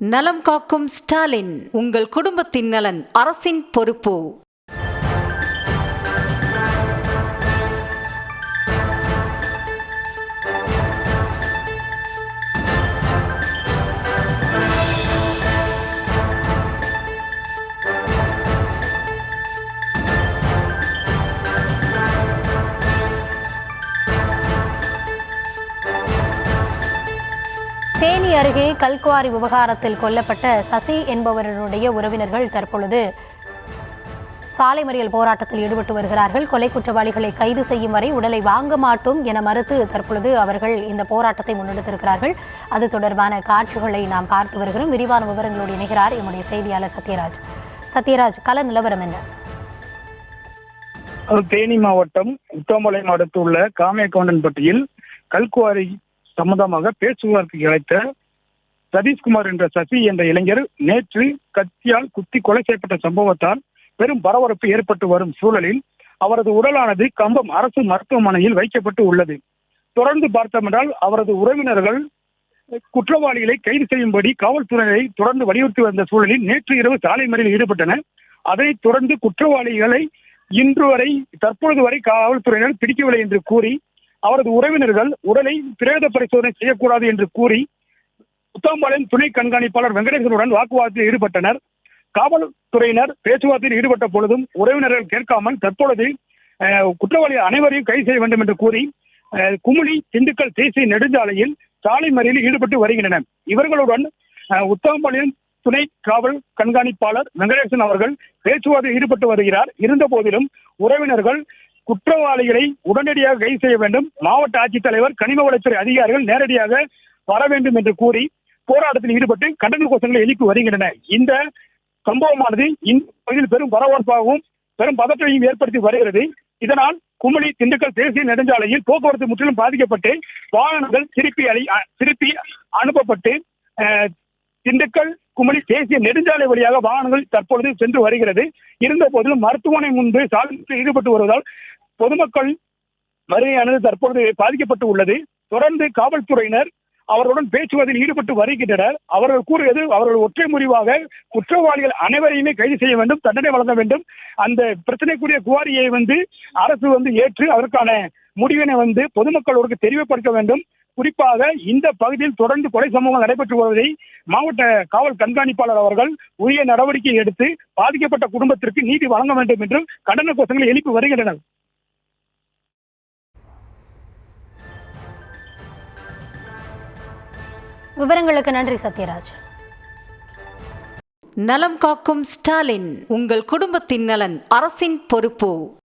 நலம் காக்கும் ஸ்டாலின், உங்கள் குடும்பத்தின் நலன் அரசின் பொறுப்பு. தேனி அருகே கல்குவாரி விவகாரத்தில் கொல்லப்பட்ட சசி என்பவருடைய உறவினர்கள் தற்பொழுது சாலை மறியல் போராட்டத்தில் ஈடுபட்டு வருகிறார்கள். கொலை குற்றவாளிகளை கைது செய்யும் வரை உடலை வாங்க மாட்டோம் என மறுத்து தற்பொழுது அவர்கள் இந்த போராட்டத்தை முன்னெடுத்திருக்கிறார்கள். அது தொடர்பான காட்சிகளை நாம் பார்த்து வருகிறோம். விரிவான விவரங்களோடு இணைகிறார் எம்முடைய செய்தியாளர் சத்யராஜ். சத்யராஜ், கள நிலவரம் என்ன? தேனி மாவட்டம் உத்தமபாளையம் அடுத்துள்ள காமையக்கவுண்டன்பட்டியில் கல்குவாரி சம்பந்தமாக பேச்சுவார்த்தைக்கு அழைத்த சதீஷ்குமார் என்ற சசி என்ற இளைஞர் நேற்று கத்தியால் குத்தி கொலை செய்யப்பட்ட சம்பவத்தால் பெரும் பரபரப்பு ஏற்பட்டு வரும் சூழலில் அவரது உடலானது கம்பம் அரசு மருத்துவமனையில் வைக்கப்பட்டு உள்ளது. தொடர்ந்து பார்த்தோமென்றால் அவரது உறவினர்கள் குற்றவாளிகளை கைது செய்யும்படி காவல்துறையை தொடர்ந்து வலியுறுத்தி வந்த சூழலில் நேற்று இரவு சாலை மறியலில் ஈடுபட்டனர். அதைத் தொடர்ந்து குற்றவாளிகளை இன்று வரை தற்பொழுது வரை காவல்துறையினர் பிடிக்கவில்லை என்று கூறி அவரது உறவினர்கள் உடலை பிரேத பரிசோதனை செய்யக்கூடாது என்று கூறி உத்தமபாளையம் துணை கண்காணிப்பாளர் வெங்கடேசனுடன் வாக்குவாதத்தில் ஈடுபட்டனர். காவல்துறையினர் பேச்சுவார்த்தையில் ஈடுபட்ட பொழுதும் உறவினர்கள் கேட்காமல் தற்பொழுது குற்றவாளி அனைவரையும் கைது செய்ய வேண்டும் என்று கூறி குமுளி திண்டுக்கல் தேசிய நெடுஞ்சாலையில் சாலை மறியலில் ஈடுபட்டு வருகின்றனர். இவர்களுடன் உத்தமபாளையம் துணை காவல் கண்காணிப்பாளர் வெங்கடேசன் அவர்கள் பேச்சுவார்த்தையில் ஈடுபட்டு வருகிறார். இருந்த போதிலும் உறவினர்கள் குற்றவாளிகளை உடனடியாக கைது செய்ய வேண்டும், மாவட்ட ஆட்சித்தலைவர் கனிம வளத்துறை அதிகாரிகள் நேரடியாக வர வேண்டும் என்று கூறி போராட்டத்தில் ஈடுபட்டு கண்டன கோஷங்களை எழுப்பி வருகின்றன. இந்த சம்பவமானது இந்த பகுதியில் பெரும் பரபரப்பாகவும் பெரும் பதற்றத்தையும் ஏற்படுத்தி வருகிறது. இதனால் குமுளி திண்டுக்கல் தேசிய நெடுஞ்சாலையில் போக்குவரத்து முற்றிலும் பாதிக்கப்பட்டு வாகனங்கள் திருப்பி அனுப்பப்பட்டு திண்டுக்கல் குமுளி தேசிய நெடுஞ்சாலை வழியாக வாகனங்கள் தற்பொழுது சென்று வருகிறது. இருந்த போதிலும் மருத்துவமனை முன்பு சாலையில் ஈடுபட்டு வருவதால் பொதுமக்கள் வருகையானது தற்பொழுது பாதிக்கப்பட்டு உள்ளது. தொடர்ந்து காவல்துறையினர் அவர்களுடன் பேச்சுவார்த்தையில் ஈடுபட்டு வருகின்றனர். அவர்கள் கூறியது அவர்கள் ஒற்றை முடிவாக குற்றவாளிகள் அனைவரையுமே கைது செய்ய வேண்டும், தண்டனை வழங்க வேண்டும். அந்த பிரச்சனைக்குரிய குவாரியை அரசு ஏற்று அதற்கான முடிவினை பொதுமக்களுக்கு தெரியப்படுத்த வேண்டும். குறிப்பாக இந்த பகுதியில் தொடர்ந்து கொலை சம்பவங்கள் நடைபெற்று வருவதை மாவட்ட காவல் கண்காணிப்பாளர் அவர்கள் உரிய நடவடிக்கை எடுத்து பாதிக்கப்பட்ட குடும்பத்திற்கு நீதி வழங்க வேண்டும் என்று கண்டன கோஷங்களை எழுப்பி வருகின்றனர். விவரங்களுக்கு நன்றி சத்யராஜ். நலம் காக்கும் ஸ்டாலின், உங்கள் குடும்பத்தின் நலன் அரசின் பொறுப்பு.